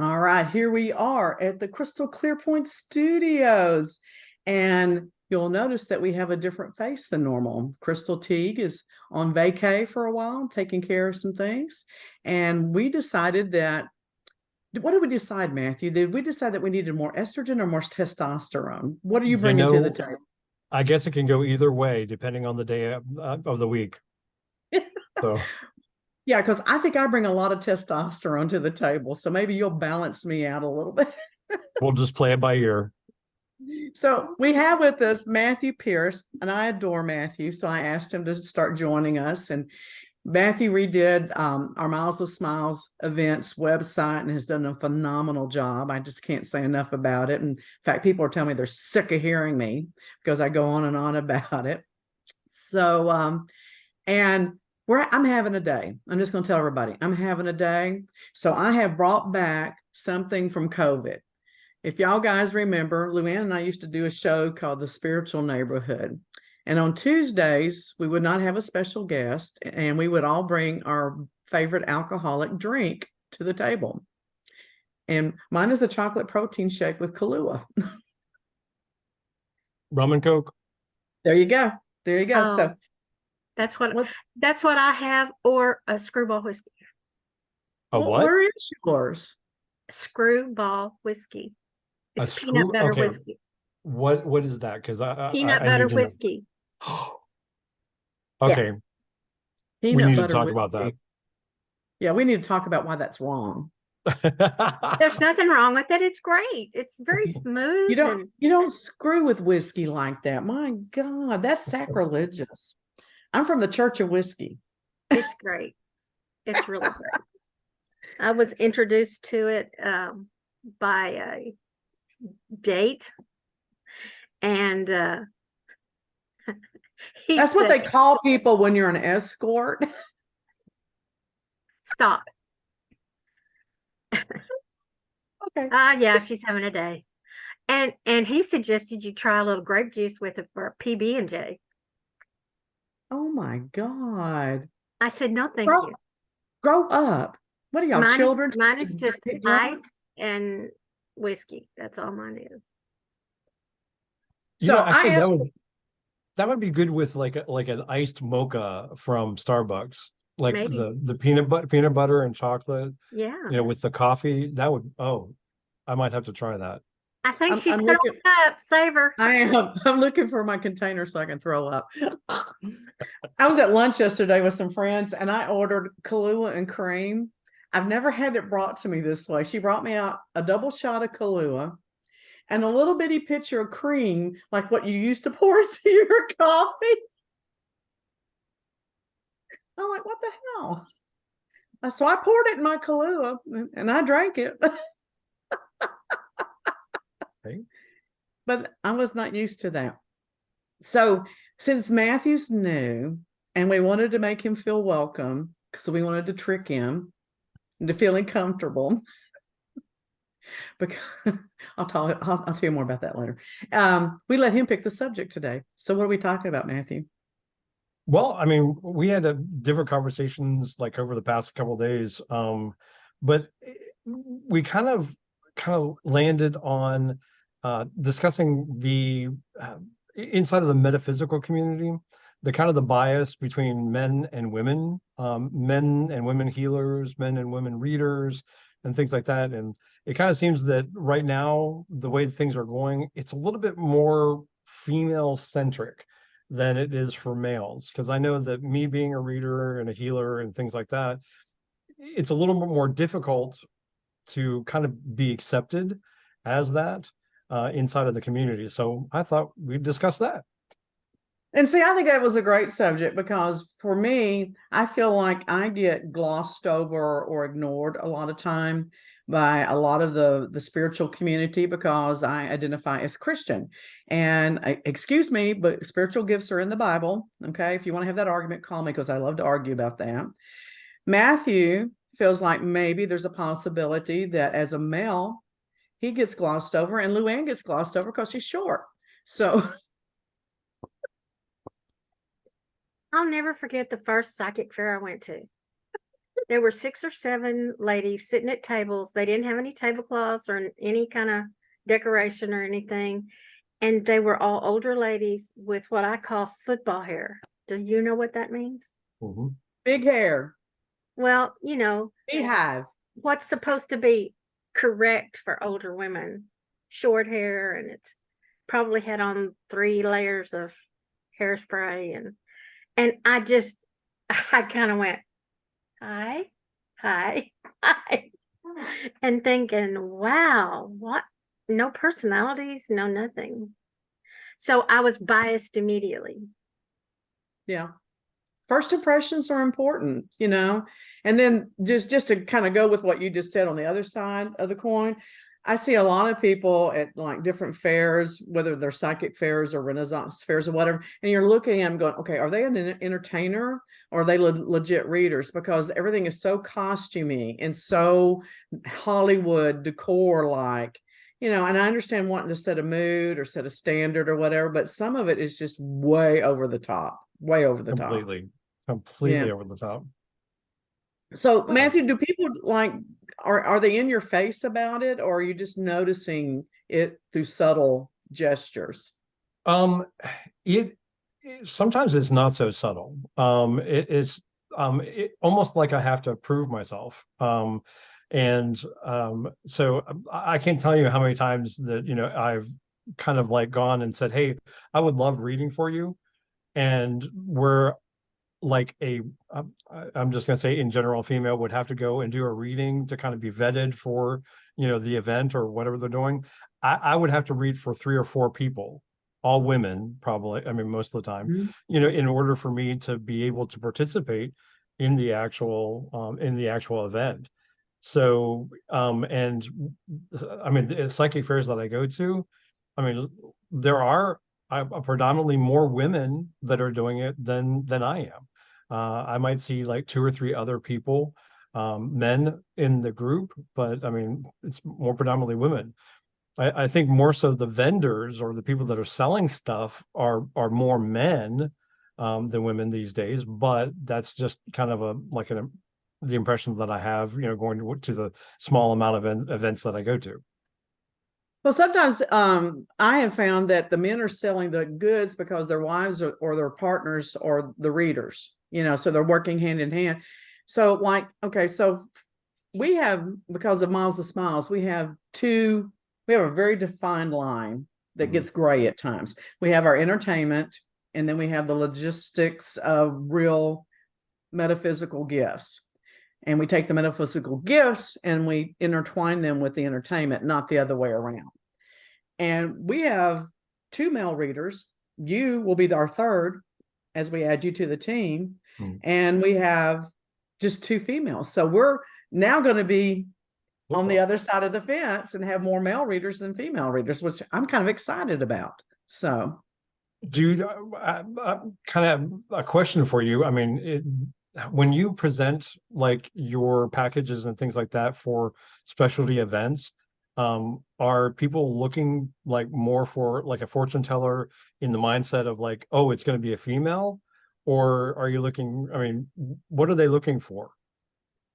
All right, here we are at the Crystal Clear Point Studios. And you'll notice that we have a different face than normal. Crystal Teague is on vacay for a while, taking care of some things. And we decided that, what did we decide, Matthew? Did we decide that we needed more estrogen or more testosterone? What are you You bringing to the know, table? I guess it can go either way depending on the day of the week. So Yeah, because I think I bring a lot of testosterone to the table. So maybe you'll balance me out a little bit. we'll just play it by ear. So we have with us Matthew Pierce, and I adore Matthew. So I asked him to start joining us. And Matthew redid our Miles of Smiles events website and has done a phenomenal job. I just can't say enough about it. And in fact, people are telling me they're sick of hearing me because I go on and on about it. So, and I'm having a day. I'm just going to tell everybody I'm having a day. So I have brought back something from COVID. If y'all guys remember, Luann and I used to do a show called The Spiritual Neighborhood. And on Tuesdays, we would not have a special guest, and we would all bring our favorite alcoholic drink to the table. And mine is a chocolate protein shake with Kahlua. Rum and Coke. There you go. There you go. Oh, So that's what let's, that's what I have, or a screwball whiskey. A what? where is yours? Screwball whiskey. A It's peanut screw? butter Okay. whiskey. What is that? Because Peanut I butter need to know. whiskey. Yeah, Okay, we peanut need to butter talk about whiskey. Yeah, we need to talk about why that's wrong. that. There's nothing wrong with it. It's great. It's very smooth. You don't screw with whiskey like that. My God, that's sacrilegious. I'm from the Church of Whiskey. It's great. It's really great. I was introduced to it by a date, and That's what they call people when you're an escort. Stop. Okay. Yeah, she's having a day. And he suggested you try a little grape juice with it for a PB&J. Oh my God. I said, no, thank Grow, you. grow up. What are y'all, children? Mine is just ice and whiskey. That's all mine is. So I I think asked, that would be good with like an iced mocha from Starbucks, like Maybe. the peanut butter and chocolate. Yeah. With the coffee. That would. Oh, I might have to try that. I think she's I'm throwing looking, up. Save her. I am. I'm looking for my container so I can throw up. I was at lunch yesterday with some friends and I ordered Kahlua and cream. I've never had it brought to me this way. She brought me out a double shot of Kahlua and a little bitty pitcher of cream, like what you used to pour into your coffee. I'm like, what the hell? So I poured it in my Kahlua and I drank it. Okay. But I was not used to that. So since Matthew's new and we wanted to make him feel welcome, because we wanted to trick him into feeling comfortable. Because I'll tell you more about that later. We let him pick the subject today. So what are we talking about, Matthew? Well, I mean, we had different conversations like over the past couple of days, but we kind of landed on discussing the inside of the metaphysical community, the kind of the bias between men and women, men and women healers, men and women readers, and things like that. And it kind of seems that right now, the way things are going, it's a little bit more female centric than it is for males. Because I know that me being a reader and a healer and things like that, it's a little bit more difficult to kind of be accepted as that inside of the community. So I thought we'd discuss that. And see, I think that was a great subject because for me, I feel like I get glossed over or ignored a lot of time by a lot of the spiritual community because I identify as Christian. And excuse me, but spiritual gifts are in the Bible. Okay. If you want to have that argument, call me because I love to argue about that. Matthew feels like maybe there's a possibility that as a male, he gets glossed over and Luann gets glossed over because she's short. So I'll never forget the first psychic fair I went to. there were 6 or 7 ladies sitting at tables. They didn't have any tablecloths or any kind of decoration or anything. And they were all older ladies with what I call football hair. Do you know what that means? Mhm. Big hair, Well, beehive. what's supposed to be correct for older women, short hair, and it's probably had on 3 layers of hairspray, and I kind of went, hi, hi, hi, and thinking, wow, what? No personalities, no nothing. So I was biased immediately. Yeah. First impressions are important, and then just to kind of go with what you just said on the other side of the coin, I see a lot of people at like different fairs, whether they're psychic fairs or Renaissance fairs or whatever, and you're looking at them going, okay, are they an entertainer or are they legit readers? Because everything is so costumey and so Hollywood decor like, and I understand wanting to set a mood or set a standard or whatever, but some of it is just way over the top, way over the top. Completely Yeah. over the top. So Matthew, do people like, are they in your face about it, or are you just noticing it through subtle gestures? Um, it sometimes it's not so subtle. It is almost like I have to prove myself. So I can't tell you how many times that I've kind of like gone and said, "Hey, I would love reading for you," and we're like I'm just going to say in general, female would have to go and do a reading to kind of be vetted for, the event or whatever they're doing. I would have to read for 3 or 4 people, all women, probably. I mean, most of the time, Mhm. in order for me to be able to participate in the actual event. So, and I mean, the psychic fairs that I go to, I mean, there are predominantly more women that are doing it than I am. I might see like 2 or 3 other people, men in the group, but I mean, it's more predominantly women. I think more so the vendors or the people that are selling stuff are more men than women these days, but that's just kind of the impression that I have, going to the small amount of events that I go to. Well, sometimes I have found that the men are selling the goods because their wives or their partners are the readers, so they're working hand in hand. So like, okay, so we have, because of Miles of Smiles, we have a very defined line that Mhm. gets gray at times. We have our entertainment, and then we have the logistics of real metaphysical gifts. And we take the metaphysical gifts and we intertwine them with the entertainment, not the other way around. And we have 2 male readers. You will be our third as we add you to the team. Mhm. And we have just 2 females. So we're now going to be on the other side of the fence and have more male readers than female readers, which I'm kind of excited about. So, Do you, kind of a question for you? I mean, when you present like your packages and things like that for specialty events, are people looking like more for like a fortune teller in the mindset of like, oh, it's going to be a female, or are you looking? I mean, what are they looking for?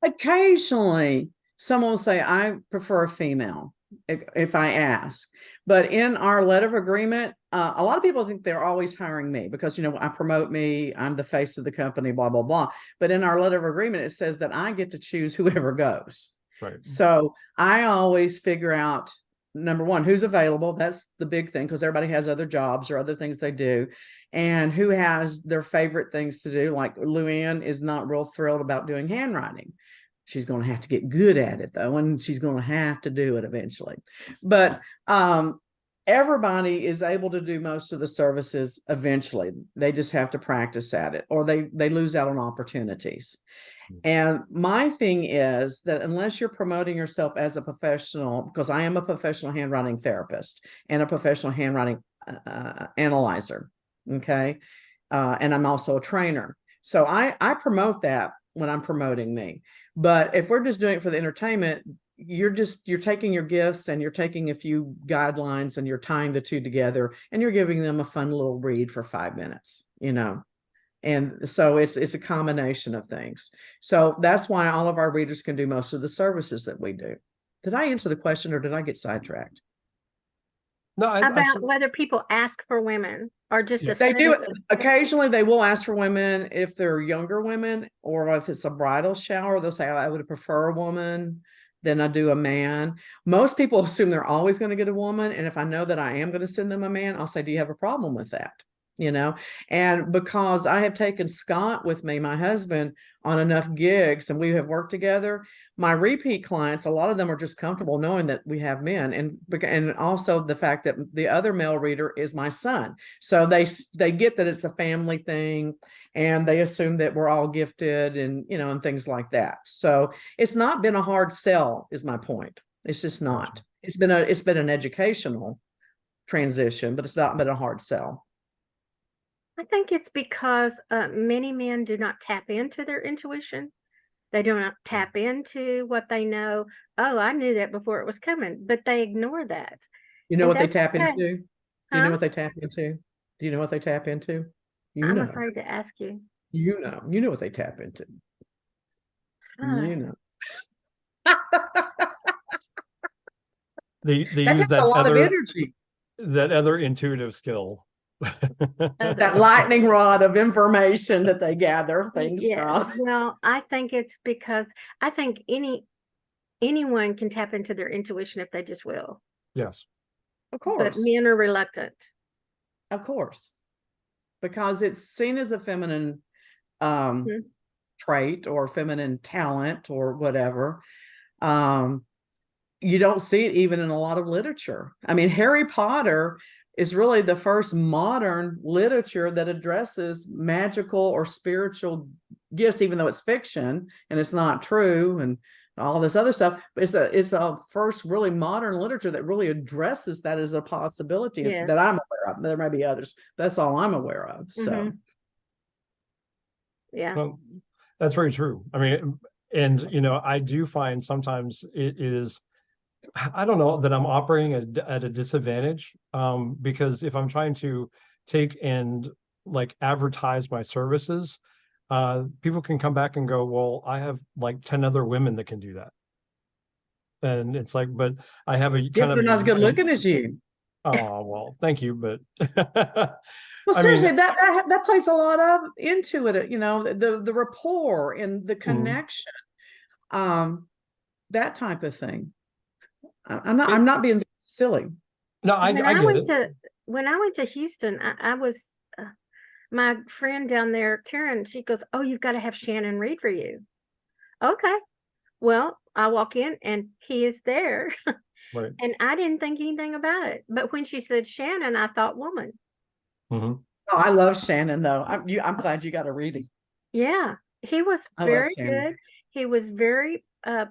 occasionally, someone will say, I prefer a female if I ask. But in our letter of agreement, a lot of people think they're always hiring me because, I promote me, I'm the face of the company, blah, blah, blah. But in our letter of agreement, it says that I get to choose whoever goes. Right. So I always figure out, number one, who's available. That's the big thing because everybody has other jobs or other things they do, and who has their favorite things to do. Like Luann is not real thrilled about doing handwriting. She's going to have to get good at it though, and she's going to have to do it eventually. But everybody is able to do most of the services eventually. They just have to practice at it, or they lose out on opportunities. And my thing is that unless you're promoting yourself as a professional, because I am a professional handwriting therapist and a professional handwriting analyzer, okay, and I'm also a trainer. So I promote that when I'm promoting me. But if we're just doing it for the entertainment, you're taking your gifts and you're taking a few guidelines and you're tying the two together and you're giving them a fun little read for 5 minutes, And so it's a combination of things. So that's why all of our readers can do most of the services that we do. Did I answer the question or did I get sidetracked? No, I About whether people ask for women or just Yeah. They assume do. that- Occasionally, they will ask for women if they're younger women, or if it's a bridal shower, they'll say, I would prefer a woman than I do a man. Most people assume they're always going to get a woman. And if I know that I am going to send them a man, I'll say, do you have a problem with that? You know, and because I have taken Scott with me, my husband, on enough gigs and we have worked together, my repeat clients, a lot of them are just comfortable knowing that we have men, and also the fact that the other male reader is my son. So they get that it's a family thing, and they assume that we're all gifted, and and things like that. So it's not been a hard sell, is my point. It's just not. It's been an educational transition, but it's not been a hard sell. I think it's because many men do not tap into their intuition. They do not tap into what they know. Oh, I knew that before it was coming, but they ignore that. You know And what they that's tap okay. into? Do you know what they tap into? Do you know what they tap into? You I'm know. afraid to ask you. You know what they tap into. You know. They That use takes a lot of energy. that other intuitive skill. That lightning rod of information that they gather things Yeah. from. Well, I think it's because I think anyone can tap into their intuition if they just will. Yes. Of But course. men are reluctant. Of course. Because it's seen as a feminine Mhm. trait or feminine talent or whatever. You don't see it even in a lot of literature. I mean, Harry Potter is really the first modern literature that addresses magical or spiritual gifts, even though it's fiction and it's not true and all this other stuff. It's a first really modern literature that really addresses that as a possibility Yes. that I'm aware of. There may be others. That's all I'm aware of. So Mhm. Yeah. Well, that's very true. I mean, and I do find sometimes it is, I don't know, that I'm operating at a disadvantage, because if I'm trying to take and like advertise my services, people can come back and go, well, I have like 10 other women that can do that. And it's like, but I have a yeah, kind of they're not as good looking as you. oh, well, thank you, but Well, I mean, seriously, that plays a lot of into it, the rapport and the connection, that type of thing. I'm not being silly. no, I get it. When I went to Houston, I was my friend down there, Karen, she goes, "Oh, you've got to have Shannon read for you." Okay. Well, I walk in and he is there. Right. And I didn't think anything about it. But when she said Shannon, I thought woman. Mhm. Oh, I love Shannon though. I'm glad you got a reading. Yeah. He was I love very Shannon. good. He was very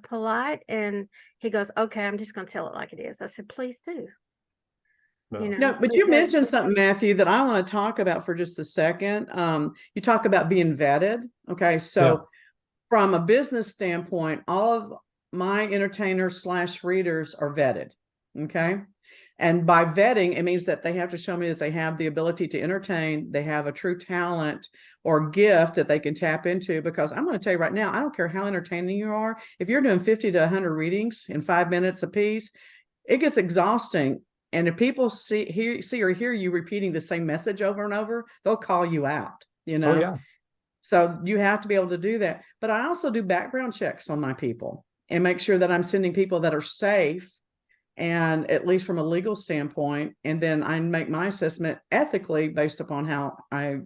polite, and he goes, "Okay, I'm just going to tell it like it is." I said, "Please do." No. No, but you mentioned something, Matthew, that I want to talk about for just a second. You talk about being vetted. Okay, so from a business standpoint, all of my entertainers / readers are vetted. Okay. And by vetting, it means that they have to show me that they have the ability to entertain, they have a true talent or gift that they can tap into. Because I'm going to tell you right now, I don't care how entertaining you are. If you're doing 50 to 100 readings in 5 minutes a piece, it gets exhausting. And if people see or hear you repeating the same message over and over, they'll call you out, Oh, yeah. So you have to be able to do that. But I also do background checks on my people and make sure that I'm sending people that are safe, and at least from a legal standpoint. And then I make my assessment ethically based upon how I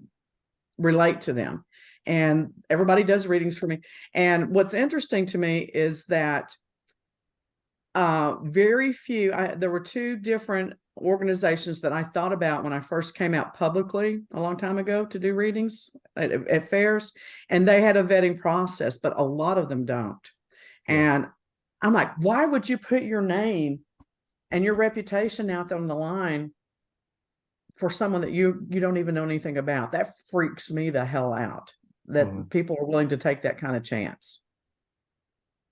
relate to them. And everybody does readings for me. And what's interesting to me is that very few, there were 2 different organizations that I thought about when I first came out publicly a long time ago to do readings at fairs, and they had a vetting process, but a lot of them don't. Yeah. And I'm like, why would you put your name and your reputation out there on the line for someone that you don't even know anything about? That freaks me the hell out, that people are willing to take that kind of chance.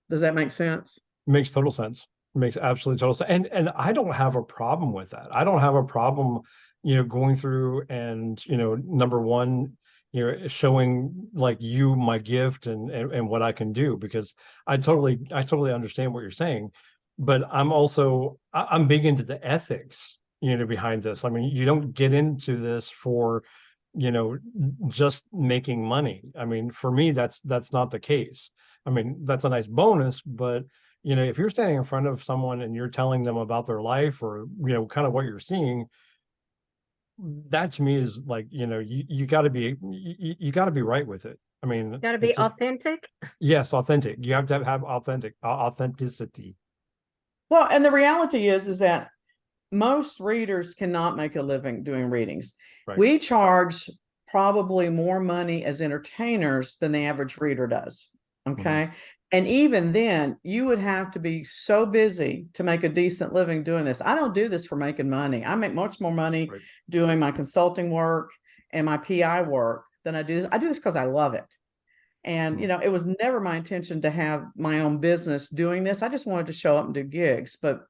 Does that make sense? Makes total sense. Makes absolutely total sense. And I don't have a problem with that. I don't have a problem, going through and, number one, showing like you my gift and what I can do, because I totally understand what you're saying, but I'm big into the ethics, behind this. I mean, you don't get into this for, just making money. I mean, for me, that's not the case. I mean, that's a nice bonus, but if you're standing in front of someone and you're telling them about their life, or kind of what you're seeing, that to me is like, you got to be you got to be right with it. I mean, Got to it be just, authentic. yes, authentic. You have to have authenticity. Well, and the reality is that most readers cannot make a living doing readings. Right. We charge probably more money as entertainers than the average reader does. Okay. Mhm. And even then, you would have to be so busy to make a decent living doing this. I don't do this for making money. I make much more money Right. doing my consulting work and my PI work than I do this. I do this because I love it. And, Mhm. it was never my intention to have my own business doing this. I just wanted to show up and do gigs. But,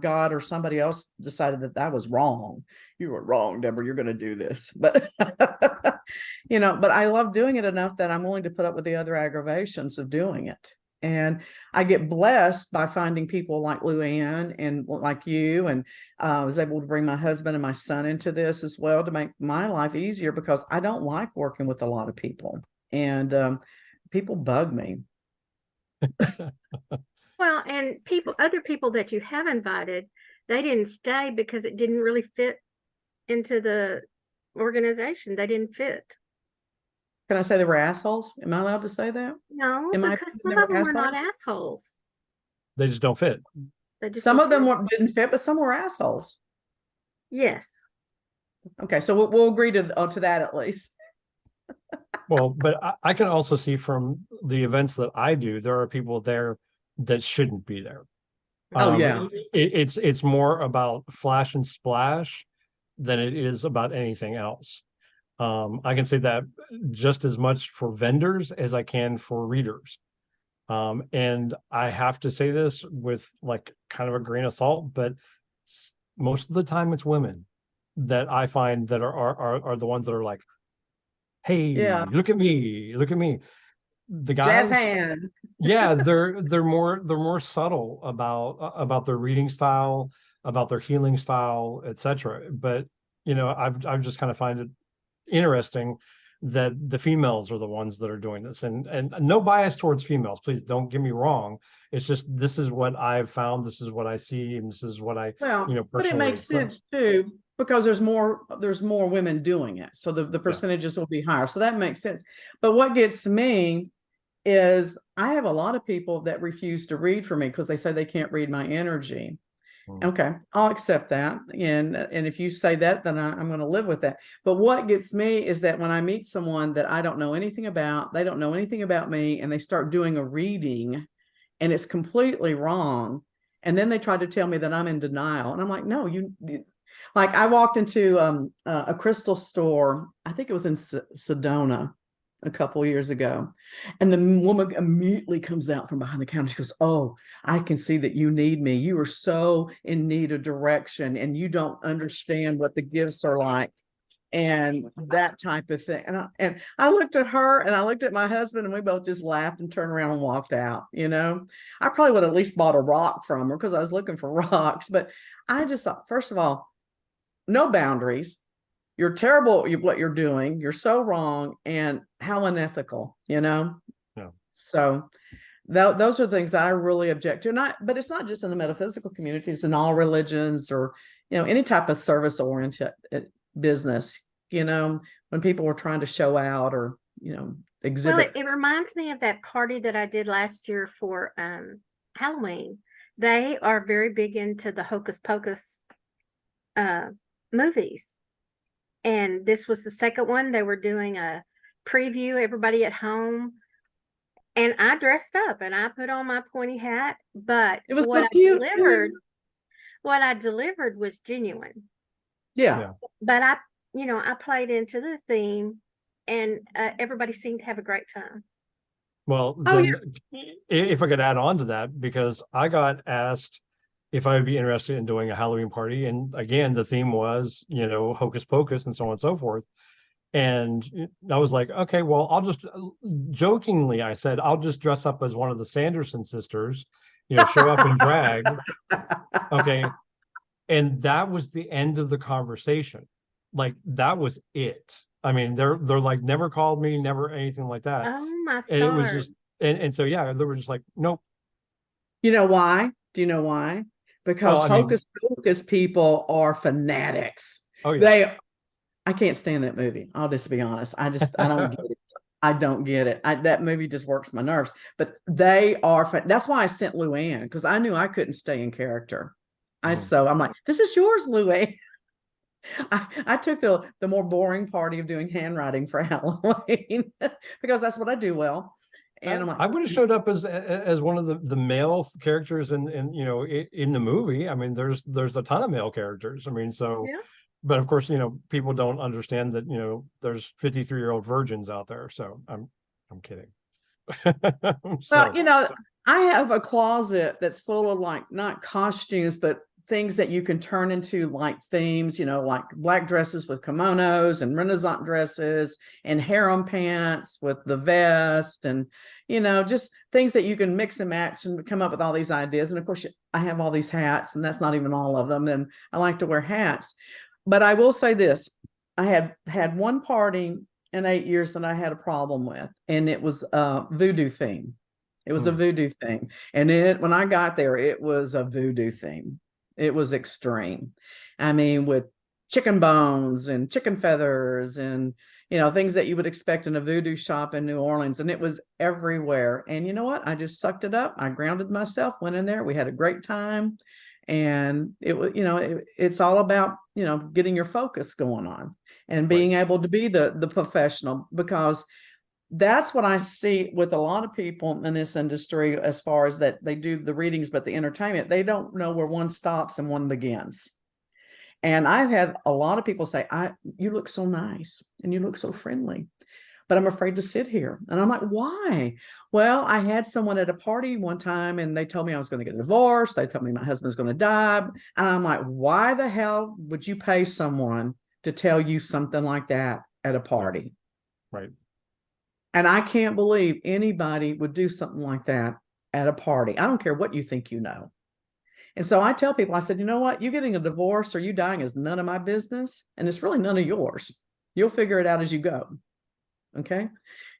God or somebody else decided that that was wrong. You were wrong, Deborah. You're going to do this. But, but I love doing it enough that I'm willing to put up with the other aggravations of doing it. And I get blessed by finding people like Luann and like you. And I was able to bring my husband and my son into this as well to make my life easier, because I don't like working with a lot of people. And people bug me. Well, and other people that you have invited, they didn't stay because it didn't really fit into the organization. They didn't fit. Can I say they were assholes? Am I allowed to say that? No, In my because opinion, some they of were them were not assholes. assholes. They just don't fit. They just Some don't of them fit. didn't fit, but some were assholes. Yes. Okay, so we'll agree to that at least. Well, but I can also see from the events that I do, there are people there that shouldn't be there. Oh yeah. It's more about flash and splash than it is about anything else. I can say that just as much for vendors as I can for readers. And I have to say this with like kind of a grain of salt, but most of the time it's women that I find that are the ones that are like, Yeah. hey, look at me, look at me. The Jazz guys, hand. yeah, they're more subtle about their reading style, about their healing style, etc. But I've just kind of find it interesting that the females are the ones that are doing this, and no bias towards females, please don't get me wrong. It's just, this is what I've found, this is what I see, and this is what I Well, but it personally makes sense too, because there's more women doing it. So the yeah. percentages will be higher. So that makes sense. But what gets me is I have a lot of people that refuse to read for me because they say they can't read my energy. Mm. Okay, I'll accept that. And if you say that, then I'm going to live with that. But what gets me is that when I meet someone that I don't know anything about, they don't know anything about me, and they start doing a reading and it's completely wrong. And then they try to tell me that I'm in denial. And I'm like, no, like I walked into a crystal store, I think it was in Sedona a couple of years ago. And the woman immediately comes out from behind the counter. She goes, oh, I can see that you need me. You are so in need of direction and you don't understand what the gifts are like and that type of thing. And I looked at her and I looked at my husband and we both just laughed and turned around and walked out. I probably would have at least bought a rock from her because I was looking for rocks. But I just thought, first of all, no boundaries. You're terrible at what you're doing. You're so wrong, and how unethical, Yeah. So those are things that I really object to. But it's not just in the metaphysical community, it's in all religions or, any type of service oriented business, when people were trying to show out or, Well, exhibit. it reminds me of that party that I did last year for Halloween. They are very big into the Hocus Pocus movies. And this was the second one. They were doing a preview, everybody at home. And I dressed up and I put on my pointy hat, but It was what so I cute. delivered was genuine. Yeah. But I played into the theme, and everybody seemed to have a great time. Well, Oh, then if I could add on to that, because I got asked if I would be interested in doing a Halloween party. And again, the theme was, Hocus Pocus and so on and so forth. And I was like, okay, well, I'll just jokingly, I said, I'll just dress up as one of the Sanderson sisters, show up in drag. Okay. And that was the end of the conversation. Like that was it. I mean, they're like never called me, never anything like that. Oh my And it was stars. just and so yeah, they were just like, nope. You know why? Do you know why? Well, Because I mean, Hocus Pocus people are fanatics. oh yeah. I can't stand that movie. I'll just be honest. I don't get it. I don't get it. That movie just works my nerves. But they are. That's why I sent Luann, because I knew I couldn't stay in character. So I'm like, this is yours, Luann. I took the more boring party of doing handwriting for Halloween because that's what I do well. And I'm like, I would have showed up as one of the male characters in the movie. I mean, there's a ton of male characters. I mean, so Yeah. but of course, people don't understand that, there's 53-year-old virgins out there. So I'm kidding. well, So I have a closet that's full of like not costumes, but things that you can turn into like themes, like black dresses with kimonos and Renaissance dresses and harem pants with the vest and, just things that you can mix and match and come up with all these ideas. And of course, I have all these hats, and that's not even all of them. And I like to wear hats. But I will say this, I had one party in 8 years that I had a problem with, and it was a voodoo theme. It was a voodoo thing. And when I got there, it was a voodoo theme. It was extreme. I mean, with chicken bones and chicken feathers and, things that you would expect in a voodoo shop in New Orleans. And it was everywhere. And you know what? I just sucked it up. I grounded myself, went in there. We had a great time. And it was, it's all about, getting your focus going on and being able to be the professional, because that's what I see with a lot of people in this industry, as far as that they do the readings, but the entertainment, they don't know where one stops and one begins. And I've had a lot of people say, you look so nice and you look so friendly, but I'm afraid to sit here. And I'm like, why? Well, I had someone at a party one time and they told me I was going to get divorced. They told me my husband's going to die. And I'm like, why the hell would you pay someone to tell you something like that at a party? right. And I can't believe anybody would do something like that at a party. I don't care what you think you know. And so I tell people, I said, you know what? You getting a divorce or you dying is none of my business. And it's really none of yours. You'll figure it out as you go. Okay.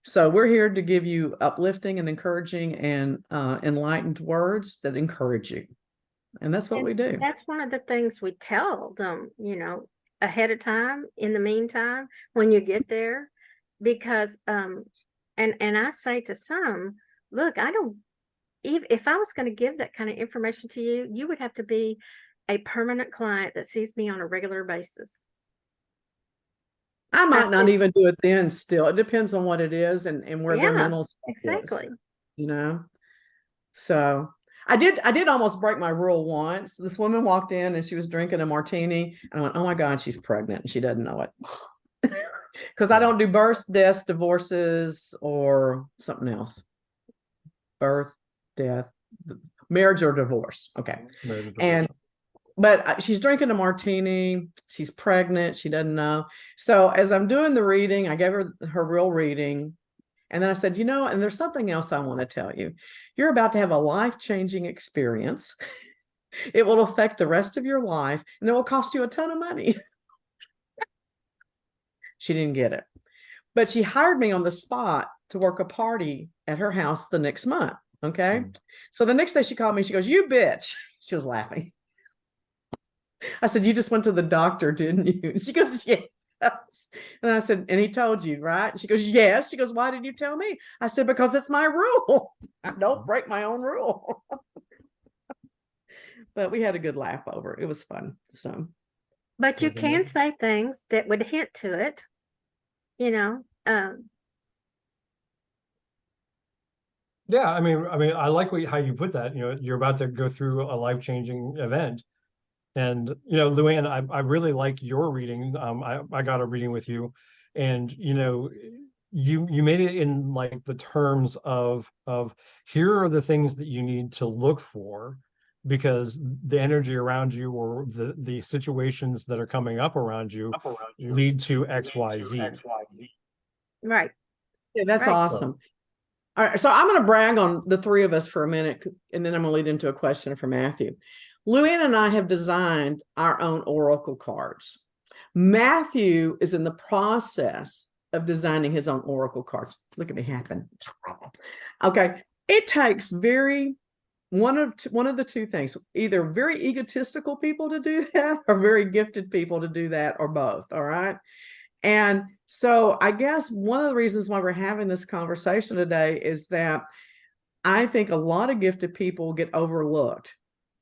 So we're here to give you uplifting and encouraging and enlightened words that encourage you. And that's what we do. That's one of the things we tell them, ahead of time, in the meantime, when you get there, because, and I say to some, look, if I was going to give that kind of information to you, you would have to be a permanent client that sees me on a regular basis. I might not even do it then still. It depends on what it is and where their mental state exactly. is, So I did almost break my rule once. This woman walked in and she was drinking a martini. And I went, oh my God, she's pregnant and she doesn't know it. Because I don't do births, deaths, divorces, or something else. Birth, death, marriage or divorce. Okay. But she's drinking a martini. She's pregnant. She doesn't know. So as I'm doing the reading, I gave her real reading. And then I said, and there's something else I want to tell you. You're about to have a life-changing experience. It will affect the rest of your life, and it will cost you a ton of money. She didn't get it. But she hired me on the spot to work a party at her house the next month. Okay. So the next day she called me. She goes, you bitch. She was laughing. I said, you just went to the doctor, didn't you? And she goes, yes. And I said, and he told you, right? And she goes, yes. She goes, why didn't you tell me? I said, because it's my rule. I don't break my own rule. But we had a good laugh over it. It was fun. So, but you can say things that would hint to it, Yeah, I mean, I like how you put that. You're about to go through a life-changing event, and Luann, I really like your reading. I got a reading with you, and you made it in like the terms of here are the things that you need to look for, because the energy around you or the situations that are coming up around you lead to XYZ. Right. Yeah, that's Right. awesome. All right, so I'm going to brag on the three of us for a minute, and then I'm going to lead into a question for Matthew. Luann and I have designed our own oracle cards. Matthew is in the process of designing his own oracle cards. Look at me happen. Okay, it takes one of the two things, either very egotistical people to do that or very gifted people to do that, or both. All right. And so I guess one of the reasons why we're having this conversation today is that I think a lot of gifted people get overlooked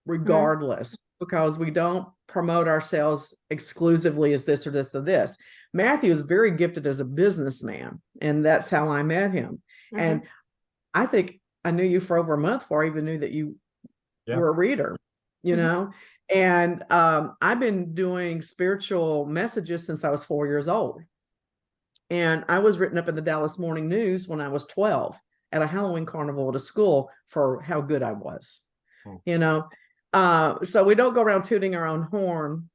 regardless, because we don't promote ourselves exclusively as this or this or this. Matthew is very gifted as a businessman, and that's how I met him. And I think I knew you for over a month before I even knew that you were a reader, you know? And I've been doing spiritual messages since I was 4 years old. And I was written up in the Dallas Morning News when I was 12 at a Halloween carnival at a school for how good I was, you know? So we don't go around tooting our own horn.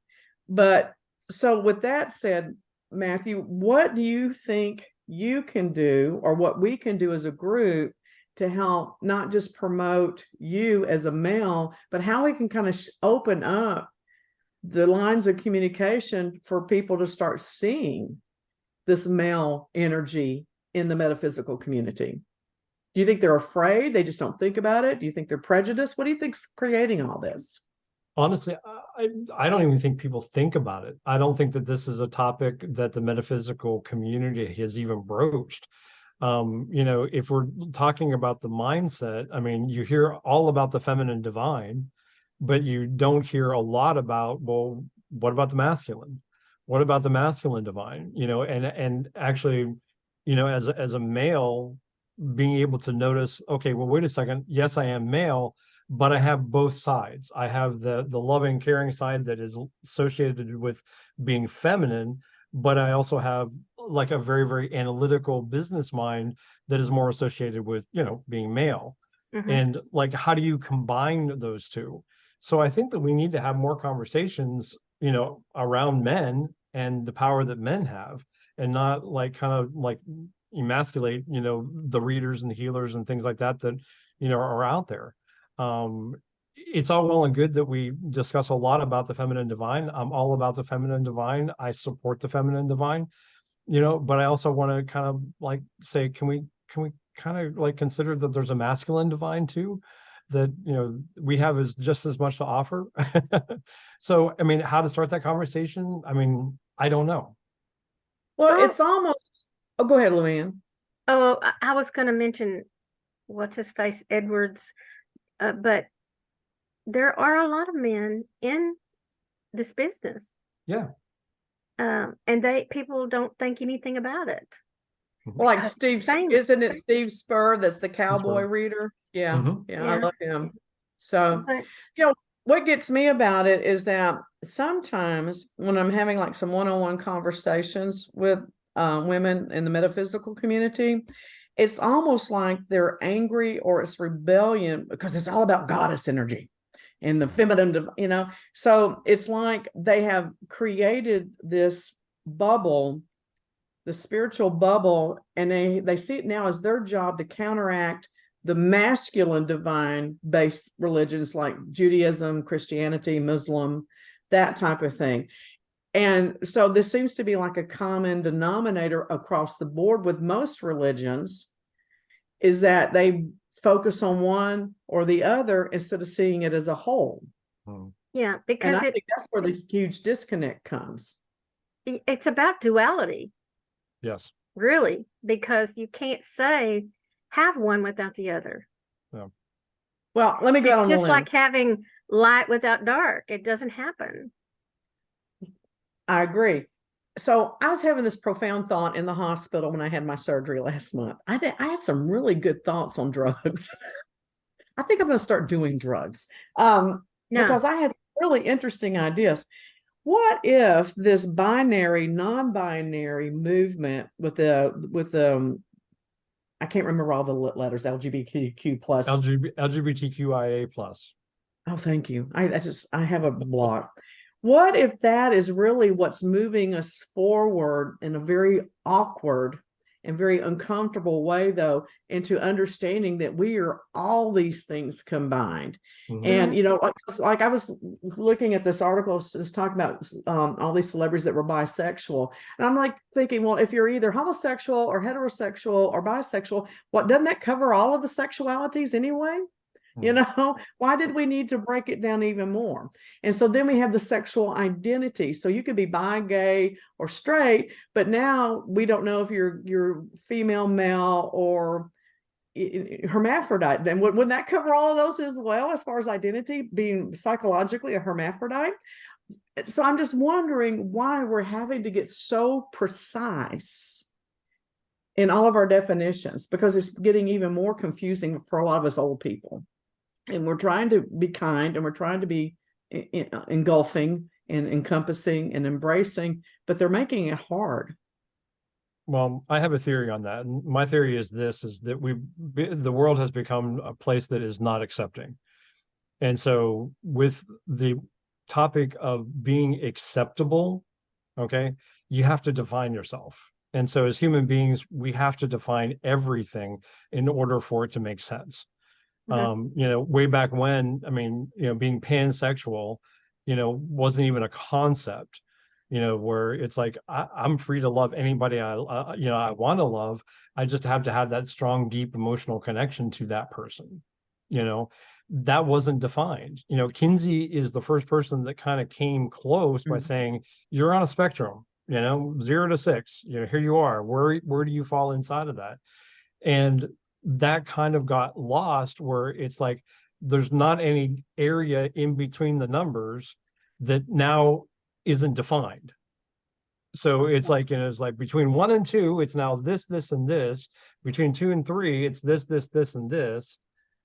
But so with that said, Matthew, what do you think you can do, or what we can do as a group, to help not just promote you as a male, but how we can kind of open up the lines of communication for people to start seeing this male energy in the metaphysical community? Do you think they're afraid? They just don't think about it? Do you think they're prejudiced? What do you think's creating all this? Honestly, I don't even think people think about it. I don't think that this is a topic that the metaphysical community has even broached. You know, if we're talking about the mindset, I mean, you hear all about the feminine divine, but you don't hear a lot about, well, what about the masculine? What about the masculine divine? You know, and actually, you know, as a male, being able to notice, okay, well, wait a second, yes, I am male, but I have both sides. I have the loving, caring side that is associated with being feminine, but I also have like a very, very analytical business mind that is more associated with, you know, being male. And like, how do you combine those two? So I think that we need to have more conversations, you know, around men and the power that men have, and not like kind of like emasculate, you know, the readers and the healers and things like that, you know, are out there. It's all well and good that we discuss a lot about the feminine divine. I'm all about the feminine divine. I support the feminine divine, you know, but I also want to kind of like say, can we kind of like consider that there's a masculine divine too, that, you know, we have is just as much to offer. So, I mean, how to start that conversation? I mean, I don't know. Well, it's almost, oh, go ahead, Luann. Oh, I was going to mention what's his face, Edwards, but there are a lot of men in this business. Yeah. And people don't think anything about it. Like Steve, isn't it Steve Spur that's the cowboy reader? Yeah, yeah, I love him. So, you know, what gets me about it is that sometimes when I'm having like some one-on-one conversations with women in the metaphysical community, it's almost like they're angry or it's rebellion because it's all about goddess energy and the feminine, you know. So it's like they have created this bubble, the spiritual bubble, and they see it now as their job to counteract the masculine divine based religions like Judaism, Christianity, Muslim, that type of thing. And so this seems to be like a common denominator across the board with most religions, is that they focus on one or the other instead of seeing it as a whole. Yeah, because I think that's where the huge disconnect comes. It's about duality. Yes. Really, because you can't have one without the other. Yeah. Well, let me go on. It's just like having light without dark. It doesn't happen. I agree. So I was having this profound thought in the hospital when I had my surgery last month. I had some really good thoughts on drugs. I think I'm going to start doing drugs because I had really interesting ideas. What if this binary, non-binary movement with the I can't remember all the letters, LGBTQ plus, LGBTQIA plus. Oh, thank you. I have a block. What if that is really what's moving us forward in a very awkward and very uncomfortable way, though, into understanding that we are all these things combined. And, Mhm. like I was looking at this article, just talking about all these celebrities that were bisexual. And I'm like thinking, well, if you're either homosexual or heterosexual or bisexual, what doesn't that cover all of the sexualities anyway? Mhm. Why did we need to break it down even more? And so then we have the sexual identity. So you could be bi, gay, or straight, but now we don't know if you're female, male, or hermaphrodite. And wouldn't that cover all of those as well, as far as identity, being psychologically a hermaphrodite? So I'm just wondering why we're having to get so precise in all of our definitions, because it's getting even more confusing for a lot of us old people. And we're trying to be kind, and we're trying to be engulfing and encompassing and embracing, but they're making it hard. Well, I have a theory on that. And my theory is this, is that the world has become a place that is not accepting. And so with the topic of being acceptable, okay, you have to define yourself. And so as human beings, we have to define everything in order for it to make sense. Way back when, I mean, being pansexual, wasn't even a concept, where it's like, I'm free to love anybody I want to love. I just have to have that strong, deep emotional connection to that person. You know, that wasn't defined. Kinsey is the first person that kind of came close by saying, you're on a spectrum, 0 to 6, here you are. Where do you fall inside of that? And that kind of got lost, where it's like there's not any area in between the numbers that now isn't defined. So it's like, it's like between 1 and 2, it's now this, and this. Between 2 and 3, it's this, and this,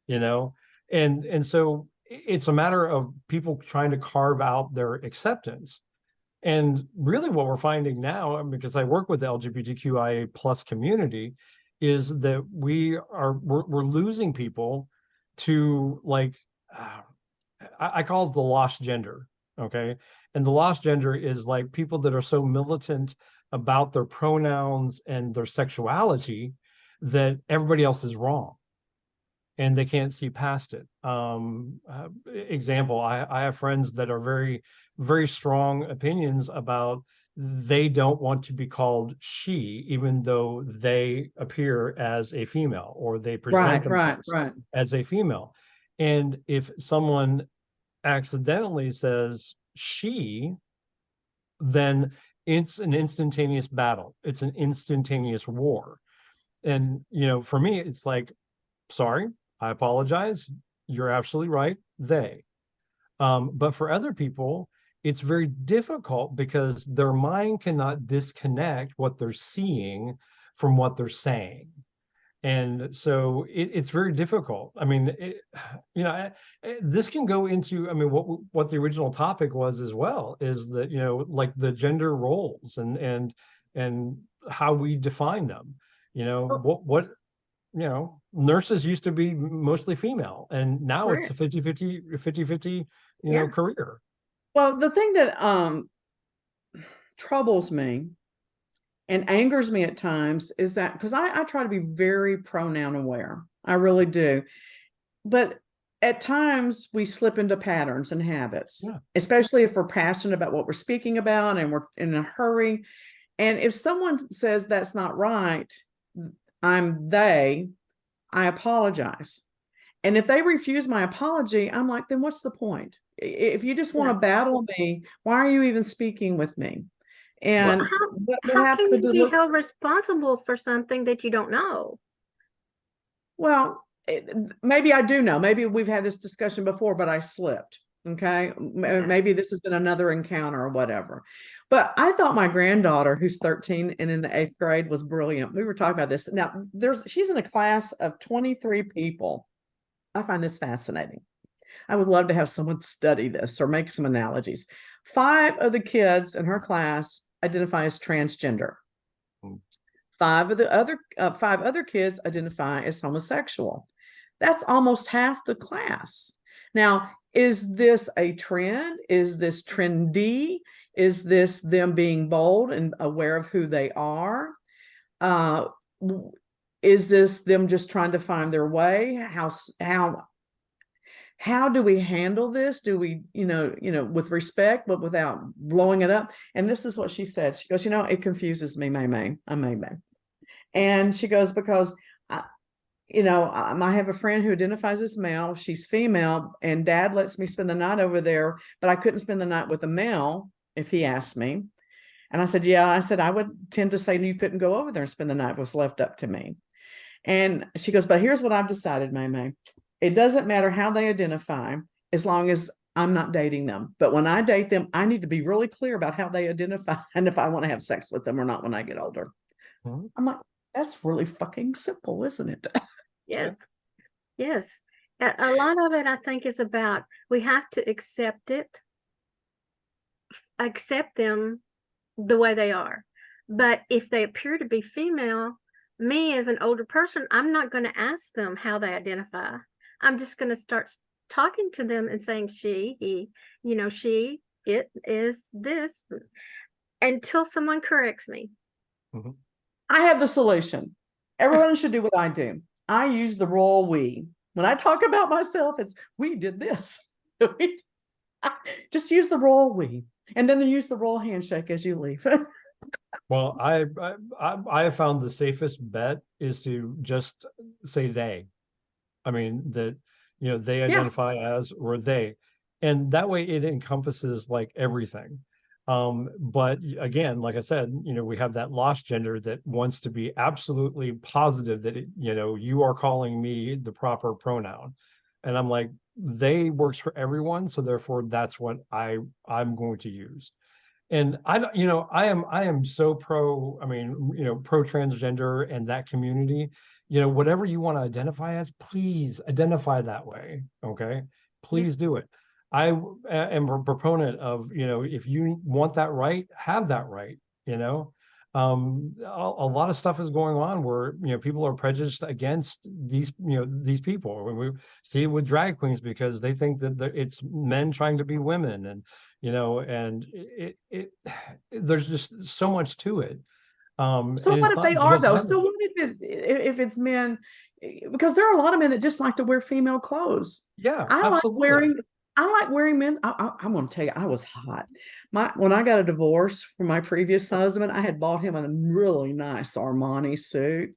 you know. And so it's a matter of people trying to carve out their acceptance. And really what we're finding now, because I work with the LGBTQIA plus community, is that we're losing people to, like, I call it the lost gender. Okay. And the lost gender is like people that are so militant about their pronouns and their sexuality that everybody else is wrong and they can't see past it. Example, I have friends that are very, very strong opinions about, they don't want to be called she, even though they appear as a female or they present themselves Right. as a female. And if someone accidentally says she, then it's an instantaneous battle. It's an instantaneous war. And, for me, it's like, sorry, I apologize. You're absolutely right. They. But for other people, it's very difficult because their mind cannot disconnect what they're seeing from what they're saying. And so it's very difficult. I mean, this can go into, I mean, what the original topic was as well, is that, like the gender roles and how we define them. Nurses used to be mostly female, and now it's a Correct. 50-50, Yeah. career. Well, the thing that troubles me and angers me at times is that, because I try to be very pronoun aware. I really do. But at times we slip into patterns and habits, Yeah. especially if we're passionate about what we're speaking about and we're in a hurry. And if someone says that's not right, I apologize. And if they refuse my apology, I'm like, then what's the point? If you just want to Yeah. battle me, why are you even speaking with me? Well, And what how can happened you to be look? held responsible for something that you don't know? Well, maybe I do know. Maybe we've had this discussion before, but I slipped. Okay. Maybe this has been another encounter or whatever. But I thought my granddaughter, who's 13 and in the 8th grade, was brilliant. We were talking about this. Now, she's in a class of 23 people. I find this fascinating. I would love to have someone study this or make some analogies. 5 of the kids in her class identify as transgender. 5 other kids identify as homosexual. That's almost half the class. Now, is this a trend? Is this trendy? Is this them being bold and aware of who they are? Uh, is this them just trying to find their way? How do we handle this? Do we, with respect, but without blowing it up? And this is what she said. She goes, it confuses me, May. I'm May. And she goes, because I have a friend who identifies as male. She's female, and dad lets me spend the night over there, but I couldn't spend the night with a male if he asked me. And I said, yeah, I said, I would tend to say you couldn't go over there and spend the night if it was left up to me. And she goes, but here's what I've decided, May. It doesn't matter how they identify as long as I'm not dating them. But when I date them, I need to be really clear about how they identify and if I want to have sex with them or not when I get older. Mm-hmm. I'm like, that's really fucking simple, isn't it? Yes. Yes. A lot of it, I think, is about we have to accept them the way they are. But if they appear to be female, me as an older person, I'm not going to ask them how they identify. I'm just going to start talking to them and saying she, he, she, it is this, until someone corrects me. Mm-hmm. I have the solution. Everyone should do what I do. I use the royal we. When I talk about myself, it's we did this. Just use the royal we, and then use the royal handshake as you leave. Well, I have found the safest bet is to just say they. I mean that they identify as or they, and that way it encompasses like everything. But again, like I said, we have that lost gender that wants to be absolutely positive that you are calling me the proper pronoun, and I'm like, they works for everyone, so therefore that's what I'm going to use. And I am so pro, pro transgender and that community, whatever you want to identify as, please identify that way. Okay. Please do it. I am a proponent of, if you want that right, have that right. A lot of stuff is going on where, people are prejudiced against these people. When we see it with drag queens because they think that it's men trying to be women, and and it there's just so much to it. So what if they are though? So what if it's men? Because there are a lot of men that just like to wear female clothes. Yeah, I like wearing men. I'm going to tell you, I was hot. When I got a divorce from my previous husband, I had bought him a really nice Armani suit,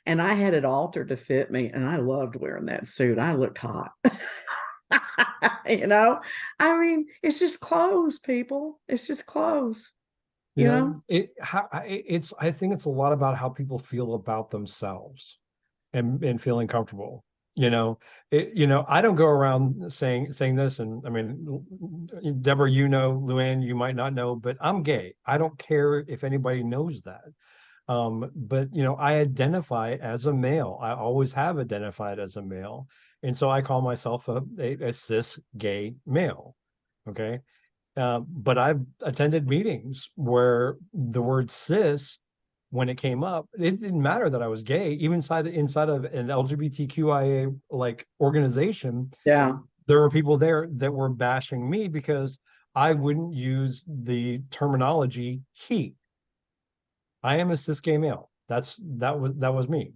and I had it altered to fit me, and I loved wearing that suit. I looked hot. I mean, it's just clothes, people. It's just clothes. I think it's a lot about how people feel about themselves and feeling comfortable. I don't go around saying this, and I mean, Deborah, Luann, you might not know, but I'm gay. I don't care if anybody knows that. But I identify as a male. I always have identified as a male, and so I call myself a cis gay male. Okay. But I've attended meetings where the word cis, when it came up, it didn't matter that I was gay. Even inside of an LGBTQIA like organization, yeah, there were people there that were bashing me because I wouldn't use the terminology he. I am a cis gay male. That was me,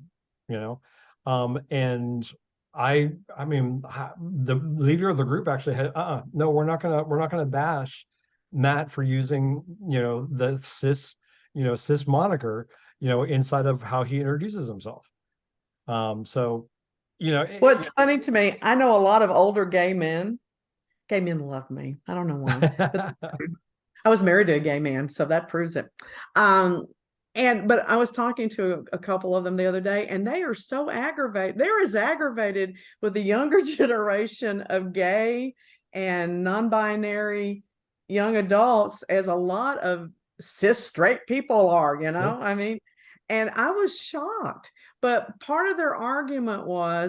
and I mean, the leader of the group actually had, no, we're not gonna bash Matt for using, the cis moniker, inside of how he introduces himself. So, what's funny to me, I know a lot of older gay men. Gay men love me. I don't know why. But I was married to a gay man, so that proves it. But I was talking to a couple of them the other day, and they are so aggravated. They're as aggravated with the younger generation of gay and non-binary young adults as a lot of cis straight people are, Yeah. I mean, and I was shocked. But part of their argument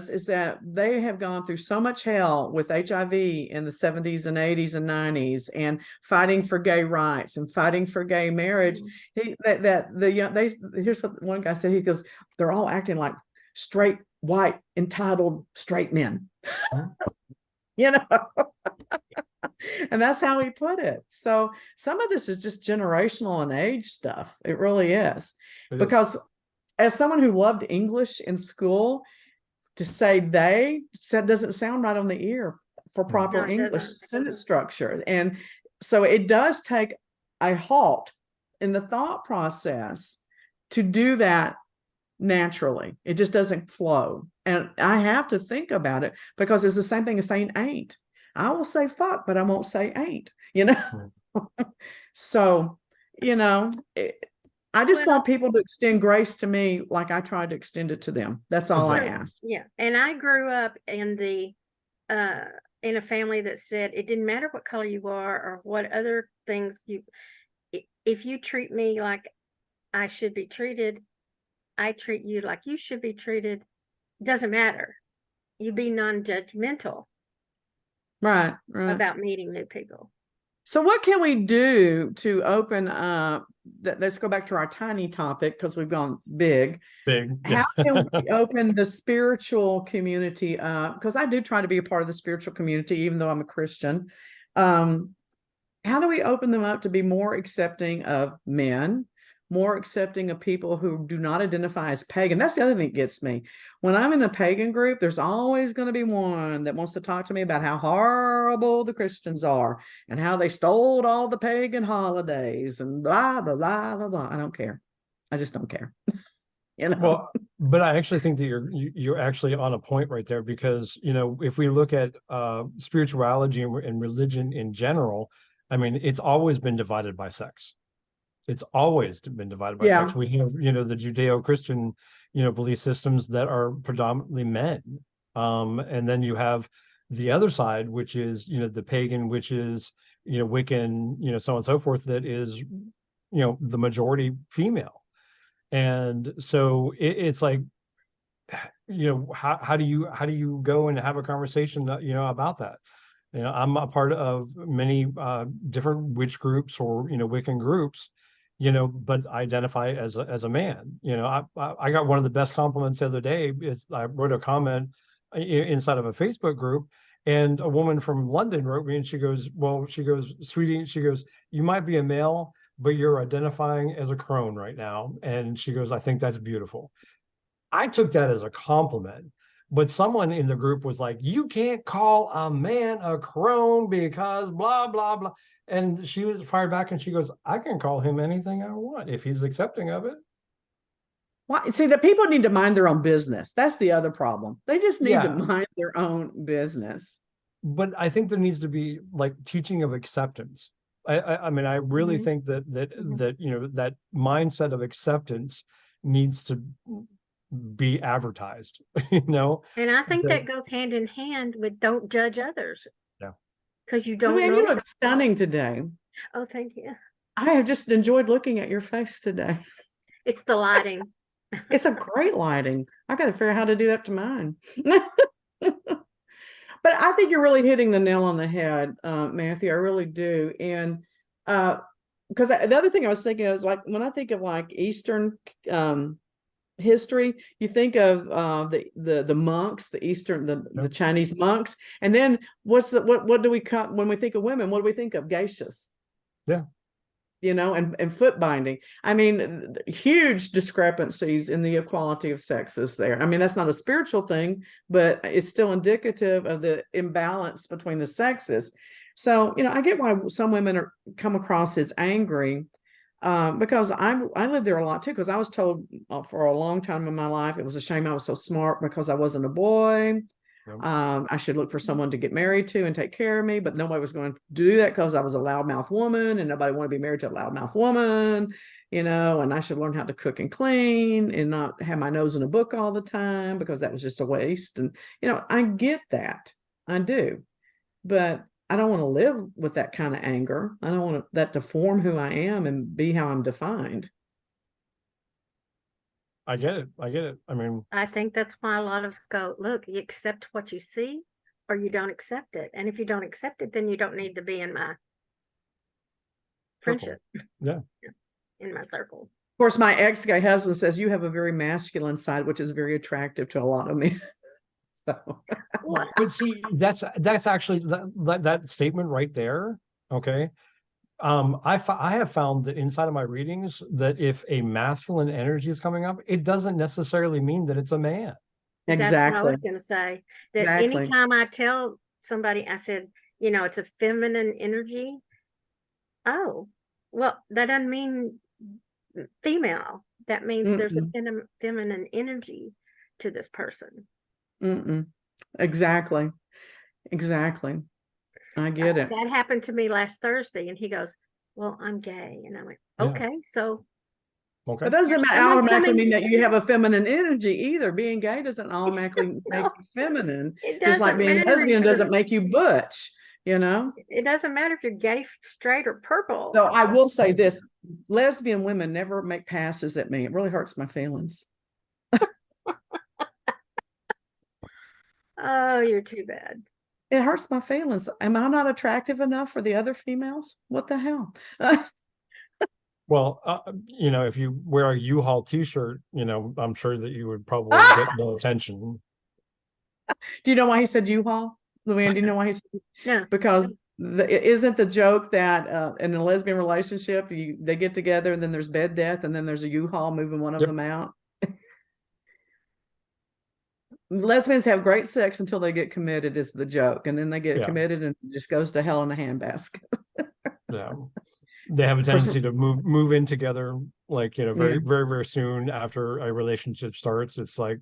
is that they have gone through so much hell with HIV in the 70s and 80s and 90s, and fighting for gay rights and fighting for gay marriage. Here's what one guy said. He goes, they're all acting like straight, white, entitled, straight men. you know. And that's how he put it. So some of this is just generational and age stuff. It really is. It is. Because as someone who loved English in school, to say they doesn't sound right on the ear for proper No, it English doesn't. sentence structure. And so it does take a halt in the thought process to do that naturally. It just doesn't flow. And I have to think about it because it's the same thing as saying ain't. I will say fuck, but I won't say ain't, you know? So, you know, I just Well, want people to extend grace to me like I tried to extend it to them. That's all Exactly. I ask. yeah. And I grew up in a family that said it didn't matter what color you are or what other things if you treat me like I should be treated, I treat you like you should be treated. Doesn't matter. You be non-judgmental Right, right. about meeting new people. So what can we do to open up? Let's go back to our tiny topic because we've gone big. Big. How can we open the spiritual community up? Because I do try to be a part of the spiritual community, even though I'm a Christian. How do we open them up to be more accepting of men, more accepting of people who do not identify as pagan? That's the other thing that gets me. When I'm in a pagan group, there's always going to be one that wants to talk to me about how horrible the Christians are and how they stole all the pagan holidays and blah, blah, blah, blah, blah. I don't care. I just don't care. You know? Well, but I actually think that you're actually on a point right there, because if we look at spirituality and religion in general, I mean, it's always been divided by sex. It's always been divided by sex. Yeah. We have the Judeo-Christian belief systems that are predominantly men, and then you have the other side, which is the pagan, which is Wiccan, so on and so forth, that is the majority female. And so it's like, how do you go and have a conversation about that? I'm a part of many different witch groups or Wiccan groups, but I identify as a man. I got one of the best compliments the other day. Is I wrote a comment inside of a Facebook group, and a woman from London wrote me, and she goes, sweetie, she goes, you might be a male, but you're identifying as a crone right now. And she goes, I think that's beautiful. I took that as a compliment, but someone in the group was like, you can't call a man a crone because blah, blah, blah. And she was fired back, and she goes, I can call him anything I want if he's accepting of it. Why? See, the people need to mind their own business. That's the other problem. They just need to Yeah. mind their own business. But I think there needs to be like teaching of acceptance. I mean, I really Mhm. think that Mhm. that mindset of acceptance needs to be advertised, And I think that, that goes hand in hand with don't judge others. Yeah. Because you don't Luann, know. you look stunning today. Oh, thank you. I have just enjoyed looking at your face today. It's the lighting. It's a great lighting. I got to figure out how to do that to mine. But I think you're really hitting the nail on the head, Matthew. I really do. And because the other thing I was thinking is like when I think of like Eastern history, you think of the monks, the Chinese monks, and then what do we come when we think of women? What do we think of? Geishas. Yeah. And foot binding. I mean, huge discrepancies in the equality of sexes there. I mean, that's not a spiritual thing, but it's still indicative of the imbalance between the sexes. So, I get why some women come across as angry, because I lived there a lot too, because I was told for a long time in my life, it was a shame I was so smart because I wasn't a boy. I should look for someone to get married to and take care of me, but nobody was going to do that because I was a loudmouth woman and nobody wanted to be married to a loudmouth woman, and I should learn how to cook and clean and not have my nose in a book all the time because that was just a waste. And, I get that. I do. But I don't want to live with that kind of anger. I don't want that to form who I am and be how I'm defined. I get it. I mean, I think that's why a lot of us go, look, you accept what you see or you don't accept it. And if you don't accept it, then you don't need to be in my friendship. Yeah. In my circle. Of course, my ex-gay husband says you have a very masculine side, which is very attractive to a lot of men. So Well, But see, that's actually that statement right there. Okay. I have found that inside of my readings that if a masculine energy is coming up, it doesn't necessarily mean that it's a man. that's what I exactly, was going to say. That exactly. anytime I tell somebody, I said, it's a feminine energy. Oh, well, that doesn't mean female. That means there's a Mm-mm, feminine energy to this person. mm-mm. Exactly, exactly. I get it. That happened to me last Thursday, and he goes, "Well, I'm gay," and I went, Yeah. "Okay, so Okay. But doesn't there's someone automatically coming." mean that you have a feminine energy either. Being gay doesn't automatically make No, you feminine, it just like doesn't being matter if lesbian you're. doesn't make you butch, you know? It doesn't matter if you're gay, straight, or purple. So I will say this, lesbian women never make passes at me. It really hurts my feelings. Oh, you're too bad. It hurts my feelings. Am I not attractive enough for the other females? What the hell? Well, if you wear a U-Haul t-shirt, I'm sure that you would probably get no attention. Do you know why he said U-Haul? Luann, do you know why he said? No, Because isn't the joke that in a lesbian relationship, they get together and then there's bed death and then there's a U-Haul moving one of Yep. them out? Lesbians have great sex until they get committed is the joke. And then they get Yeah. committed and it just goes to hell in a handbasket. Yeah. They have a course- tendency to move in together, like, very, Yeah. very, very soon after a relationship starts. It's like,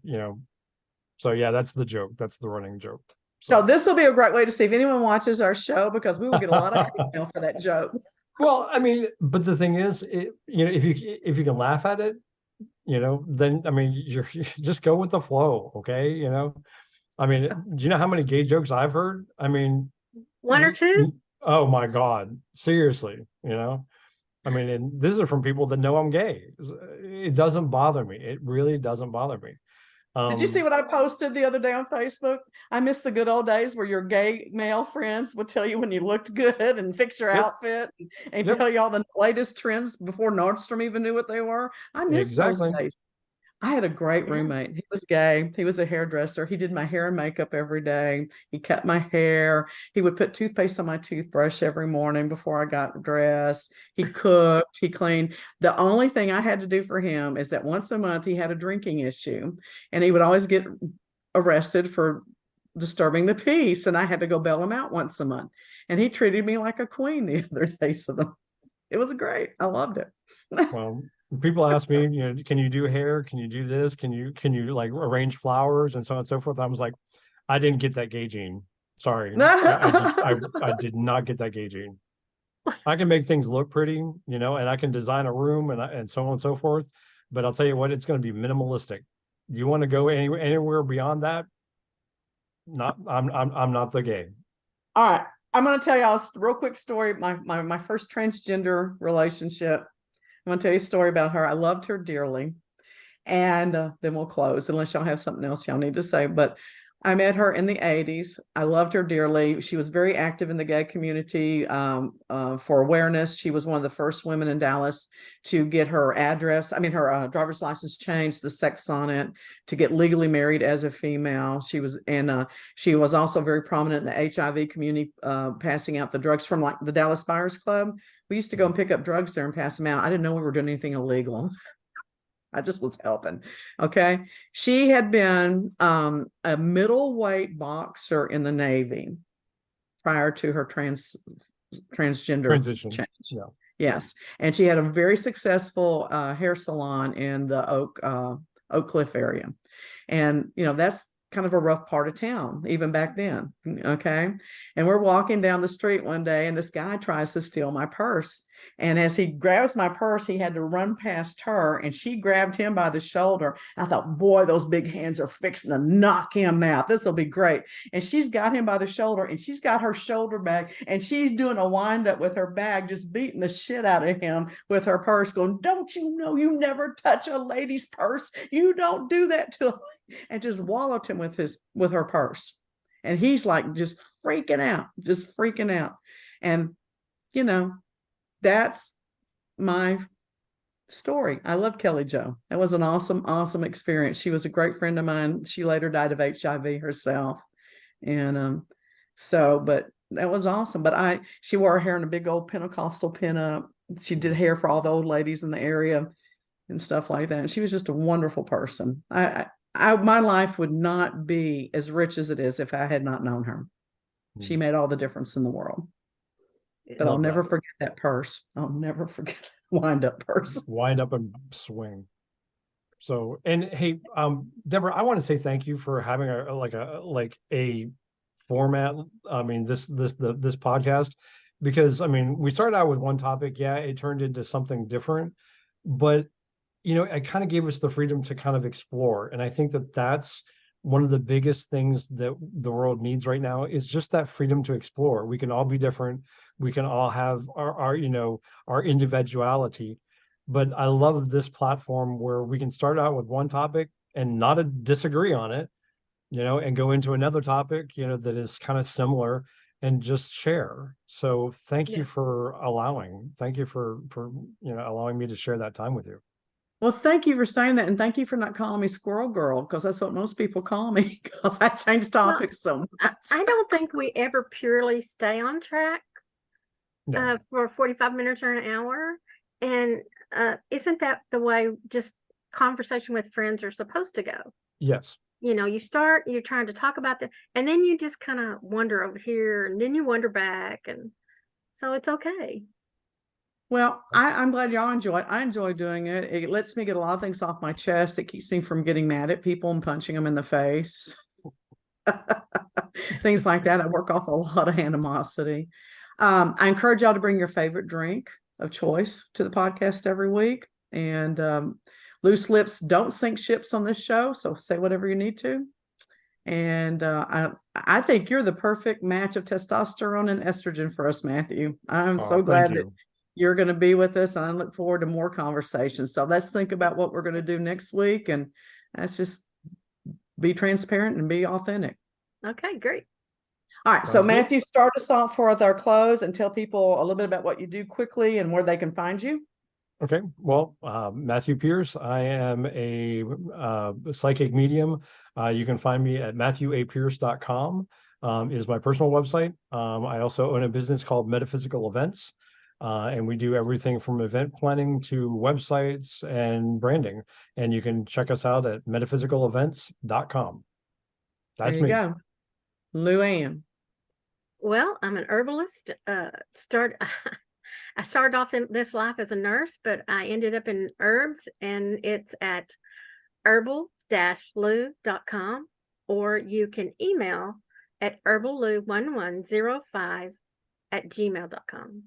so yeah, that's the joke. That's the running joke. So this will be a great way to see if anyone watches our show because we will get a lot of hate mail for that joke. Well, I mean, but the thing is, if you can laugh at it, then I mean, you just go with the flow, okay? I mean, do you know how many gay jokes I've heard? I mean, one or two. oh my God, seriously, I mean, and this is from people that know I'm gay. It doesn't bother me. It really doesn't bother me. Did you see what I posted the other day on Facebook? I miss the good old days where your gay male friends would tell you when you looked good and fix your Yep. outfit and Yep. tell you all the latest trends before Nordstrom even knew what they were. I miss Exactly. those days. I had a great Yeah. roommate. He was gay. He was a hairdresser. He did my hair and makeup every day. He cut my hair. He would put toothpaste on my toothbrush every morning before I got dressed. He cooked. He cleaned. The only thing I had to do for him is that once a month he had a drinking issue, and he would always get arrested for disturbing the peace, and I had to go bail him out once a month. And he treated me like a queen the other day. So it was great. I loved it. Well, people ask me, can you do hair? Can you do this? Can you like arrange flowers and so on and so forth? I was like, I didn't get that gay gene. Sorry. I did not get that gay gene. I can make things look pretty, and I can design a room and so on and so forth. But I'll tell you what, it's going to be minimalistic. You want to go anywhere beyond that? I'm not the gay. All right. I'm going to tell y'all a real quick story. My first transgender relationship. I'm going to tell you a story about her. I loved her dearly. And then we'll close unless y'all have something else y'all need to say. But I met her in the 80s. I loved her dearly. She was very active in the gay community for awareness. She was one of the first women in Dallas to get her her driver's license changed, the sex on it, to get legally married as a female. She was also very prominent in the HIV community, passing out the drugs from like the Dallas Buyers Club. We used to go and pick up drugs there and pass them out. I didn't know we were doing anything illegal. I just was helping. Okay. She had been a middleweight boxer in the Navy prior to her transgender Transition. change. Yeah. Yes. And she had a very successful hair salon in the Oak Cliff area. And, that's kind of a rough part of town, even back then. Okay. And we're walking down the street one day and this guy tries to steal my purse. And as he grabs my purse, he had to run past her and she grabbed him by the shoulder. I thought, boy, those big hands are fixing to knock him out. This will be great. And she's got him by the shoulder and she's got her shoulder bag and she's doing a wind up with her bag, just beating the shit out of him with her purse, going, don't you know you never touch a lady's purse? You don't do that to her. And just walloped him with her purse. And he's like just freaking out. And, that's my story. I love Kelly Jo. That was an awesome, awesome experience. She was a great friend of mine. She later died of HIV herself. And but that was awesome. But she wore her hair in a big old Pentecostal pinup. She did hair for all the old ladies in the area and stuff like that. And she was just a wonderful person. My life would not be as rich as it is if I had not known her. She made all the difference in the world. But I'll never forget that purse. I'll never forget that wind up purse. Wind up and swing. So, and hey, Deborah, I want to say thank you for having a format. I mean, this podcast, because I mean, we started out with one topic. Yeah, it turned into something different, but it kind of gave us the freedom to kind of explore. And I think that that's one of the biggest things that the world needs right now, is just that freedom to explore. We can all be different. We can all have our individuality. But I love this platform where we can start out with one topic and not disagree on it, and go into another topic, that is kind of similar, and just share. So thank you for allowing me to share that time with you. Well, thank you for saying that. And thank you for not calling me Squirrel Girl, because that's what most people call me, because I change topics so much. I don't think we ever purely stay on track for 45 minutes or an hour. And isn't that the way just conversation with friends are supposed to go? Yes. You start, you're trying to talk about that, and then you just kind of wander over here, and then you wander back. And so it's okay. Well, I'm glad y'all enjoy it. I enjoy doing it. It lets me get a lot of things off my chest. It keeps me from getting mad at people and punching them in the face. Things like that. I work off a lot of animosity. I encourage y'all to bring your favorite drink of choice to the podcast every week. And loose lips don't sink ships on this show, so say whatever you need to. And I think you're the perfect match of testosterone and estrogen for us, Matthew. I'm so glad that you're going to be with us, and I look forward to more conversations. So let's think about what we're going to do next week, and let's just be transparent and be authentic. Okay, great. All right. So Matthew, start us off with our close and tell people a little bit about what you do quickly and where they can find you. Okay. Well, Matthew Pierce. I am a psychic medium. You can find me at matthewapierce.com. Is my personal website. I also own a business called Metaphysical Events. And we do everything from event planning to websites and branding. And you can check us out at metaphysicalevents.com. That's me. There you go. Luann. Well, I'm an herbalist. I started off in this life as a nurse, but I ended up in herbs, and it's at herbal-lou.com, or you can email at herballou1105@gmail.com.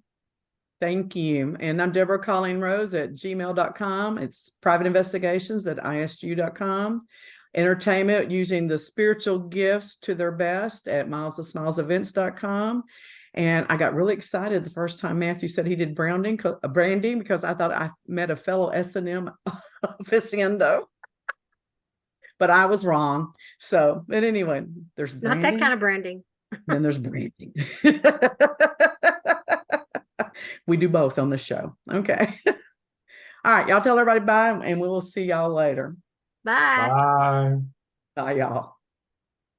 Thank you. And I'm Deborah Colleen Rose at gmail.com. It's privateinvestigations@isju.com. Entertainment using the spiritual gifts to their best at milesofsmilesevents.com. And I got really excited the first time Matthew said he did branding, because I thought I met a fellow S&M aficionado. But I was wrong. So, but anyway, there's branding. Not that kind of branding. Then there's branding. We do both on the show. Okay. All right. Y'all tell everybody bye, and we will see y'all later. Bye. Bye. Bye, y'all.